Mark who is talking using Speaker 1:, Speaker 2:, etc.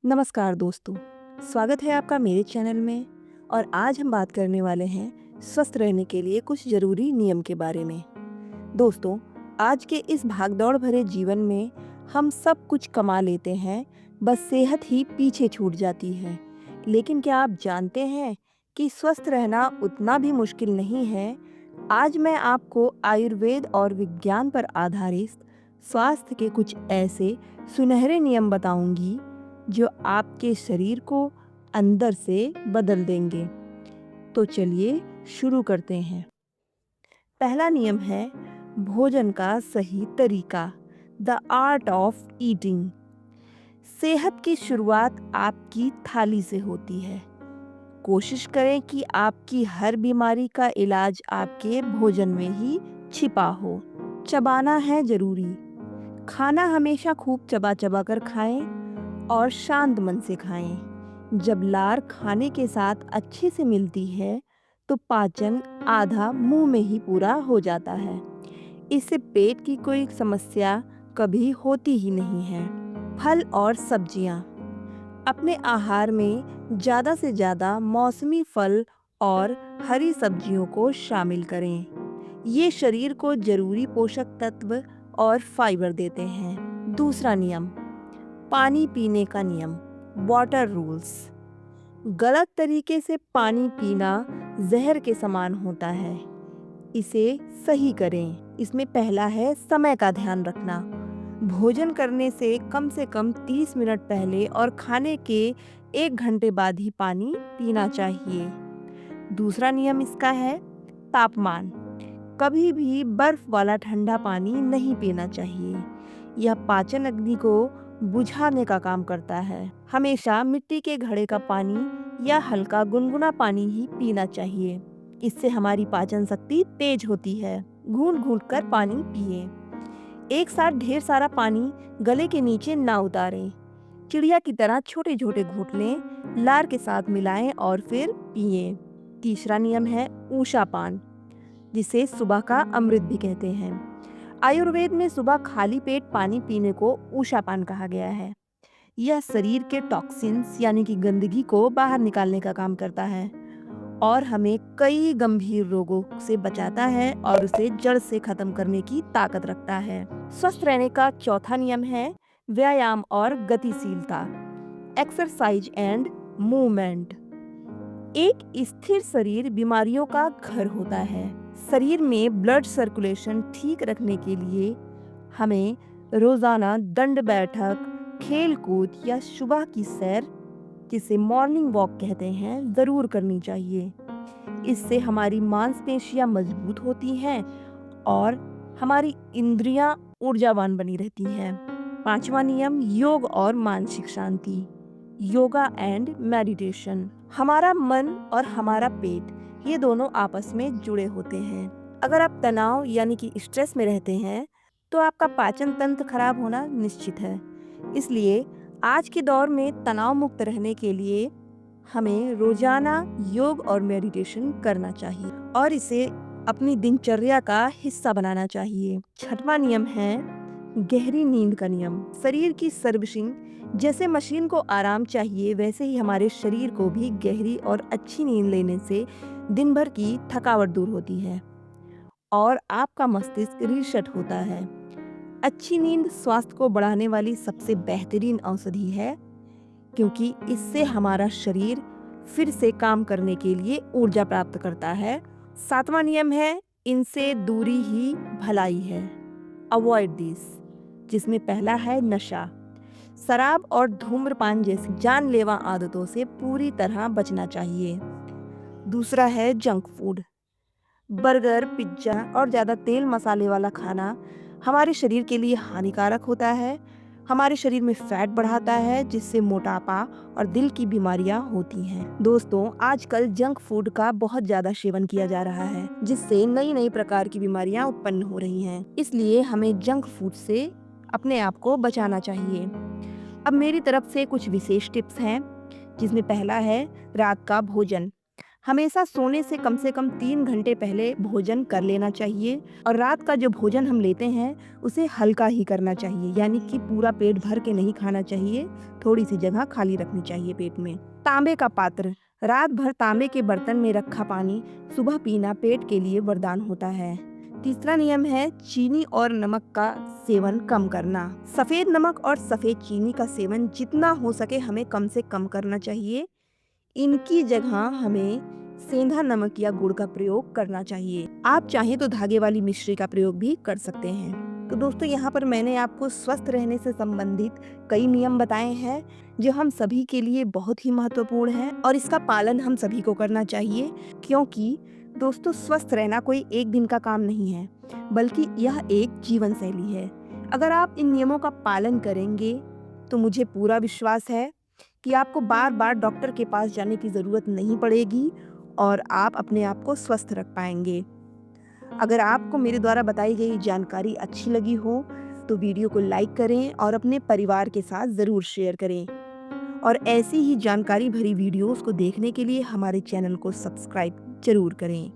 Speaker 1: नमस्कार दोस्तों, स्वागत है आपका मेरे चैनल में। और आज हम बात करने वाले हैं स्वस्थ रहने के लिए कुछ ज़रूरी नियम के बारे में। दोस्तों, आज के इस भागदौड़ भरे जीवन में हम सब कुछ कमा लेते हैं, बस सेहत ही पीछे छूट जाती है। लेकिन क्या आप जानते हैं कि स्वस्थ रहना उतना भी मुश्किल नहीं है? आज मैं आपको आयुर्वेद और विज्ञान पर आधारित स्वास्थ्य के कुछ ऐसे सुनहरे नियम बताऊंगी जो आपके शरीर को अंदर से बदल देंगे। तो चलिए शुरू करते हैं। पहला नियम है भोजन का सही तरीका, द आर्ट ऑफ ईटिंग। सेहत की शुरुआत आपकी थाली से होती है। कोशिश करें कि आपकी हर बीमारी का इलाज आपके भोजन में ही छिपा हो। चबाना है जरूरी। खाना हमेशा खूब चबा चबा कर खाएं और शांत मन से खाएं। जब लार खाने के साथ अच्छे से मिलती है तो पाचन आधा मुंह में ही पूरा हो जाता है। इससे पेट की कोई समस्या कभी होती ही नहीं है। फल और सब्जियां, अपने आहार में ज़्यादा से ज़्यादा मौसमी फल और हरी सब्जियों को शामिल करें। ये शरीर को जरूरी पोषक तत्व और फाइबर देते हैं। दूसरा नियम, पानी पीने का नियम, वाटर रूल्स। गलत तरीके से पानी पीना जहर के समान होता है। इसे सही करें। इसमें पहला है समय का ध्यान रखना। भोजन करने से कम 30 मिनट पहले और खाने के 1 घंटे बाद ही पानी पीना चाहिए। दूसरा नियम इसका है तापमान। कभी भी बर्फ वाला ठंडा पानी नहीं पीना चाहिए। यह पाचन अग्नि को बुझाने का काम करता है। हमेशा मिट्टी के घड़े का पानी या हल्का गुनगुना पानी ही पीना चाहिए। इससे हमारी पाचन शक्ति तेज होती है। घूंट घूंट कर पानी पिए। एक साथ ढेर सारा पानी गले के नीचे ना उतारें। चिड़िया की तरह छोटे छोटे घूंट लें, लार के साथ मिलाएं और फिर पिए। तीसरा नियम है ऊषापान, जिसे सुबह का अमृत भी कहते हैं। आयुर्वेद में सुबह खाली पेट पानी पीने को ऊषापान कहा गया है। यह शरीर के टॉक्सिन्स यानी कि गंदगी को बाहर निकालने का काम करता है और हमें कई गंभीर रोगों से बचाता है और उसे जड़ से खत्म करने की ताकत रखता है। स्वस्थ रहने का चौथा नियम है व्यायाम और गतिशीलता, एक्सरसाइज एंड मूवमेंट। एक स्थिर शरीर बीमारियों का घर होता है। शरीर में ब्लड सर्कुलेशन ठीक रखने के लिए हमें रोजाना दंड बैठक, खेल कूद या सुबह की सैर, जिसे मॉर्निंग वॉक कहते हैं, जरूर करनी चाहिए। इससे हमारी मांसपेशियां मजबूत होती हैं और हमारी इंद्रियां ऊर्जावान बनी रहती हैं। पांचवा नियम योग और मानसिक शांति, योगा एंड मेडिटेशन। हमारा मन और हमारा पेट, ये दोनों आपस में जुड़े होते हैं। अगर आप तनाव यानी कि स्ट्रेस में रहते हैं तो आपका पाचन तंत्र खराब होना निश्चित है। इसलिए आज के दौर में तनाव मुक्त रहने के लिए हमें रोजाना योग और मेडिटेशन करना चाहिए और इसे अपनी दिनचर्या का हिस्सा बनाना चाहिए। छठवां नियम है गहरी नींद का नियम। शरीर की सर्विसिंग जैसे मशीन को आराम चाहिए, वैसे ही हमारे शरीर को भी गहरी और अच्छी नींद लेने से दिन भर की थकावट दूर होती है और आपका मस्तिष्क रीसेट होता है। अच्छी नींद स्वास्थ्य को बढ़ाने वाली सबसे बेहतरीन औषधि है, क्योंकि इससे हमारा शरीर फिर से काम करने के लिए ऊर्जा प्राप्त करता है। सातवां नियम है इनसे दूरी ही भलाई है, अवॉइड दिस, जिसमें पहला है नशा। शराब और धूम्रपान जैसी जानलेवा आदतों से पूरी तरह बचना चाहिए। दूसरा है जंक फूड। बर्गर, पिज्जा और ज़्यादा तेल मसाले वाला खाना हमारे शरीर के लिए हानिकारक होता है। हमारे शरीर में फैट बढ़ाता है, जिससे मोटापा और दिल की बीमारियां होती हैं। दोस्तों, आजकल जंक फूड का बहुत ज़्यादा सेवन किया जा रहा है, जिससे नई नई प्रकार की बीमारियां उत्पन्न हो रही हैं। इसलिए हमें जंक फूड से अपने आप को बचाना चाहिए। अब मेरी तरफ से कुछ विशेष टिप्स हैं, जिसमें पहला है रात का भोजन। हमेशा सोने से कम 3 घंटे पहले भोजन कर लेना चाहिए और रात का जो भोजन हम लेते हैं उसे हल्का ही करना चाहिए, यानी कि पूरा पेट भर के नहीं खाना चाहिए, थोड़ी सी जगह खाली रखनी चाहिए पेट में। तांबे का पात्र, रात भर तांबे के बर्तन में रखा पानी सुबह पीना पेट के लिए वरदान होता है। तीसरा नियम है चीनी और नमक का सेवन कम करना। सफेद नमक और सफेद चीनी का सेवन जितना हो सके हमें कम से कम करना चाहिए। इनकी जगह हमें सेंधा नमक या गुड़ का प्रयोग करना चाहिए। आप चाहें तो धागे वाली मिश्री का प्रयोग भी कर सकते हैं। तो दोस्तों, यहाँ पर मैंने आपको स्वस्थ रहने से संबंधित कई नियम बताए हैं जो हम सभी के लिए बहुत ही महत्वपूर्ण है और इसका पालन हम सभी को करना चाहिए, क्योंकि दोस्तों स्वस्थ रहना कोई एक दिन का काम नहीं है, बल्कि यह एक जीवन शैली है। अगर आप इन नियमों का पालन करेंगे तो मुझे पूरा विश्वास है कि आपको बार बार डॉक्टर के पास जाने की ज़रूरत नहीं पड़ेगी और आप अपने आप को स्वस्थ रख पाएंगे। अगर आपको मेरे द्वारा बताई गई जानकारी अच्छी लगी हो तो वीडियो को लाइक करें और अपने परिवार के साथ ज़रूर शेयर करें। और ऐसी ही जानकारी भरी वीडियोस को देखने के लिए हमारे चैनल को सब्सक्राइब जरूर करें।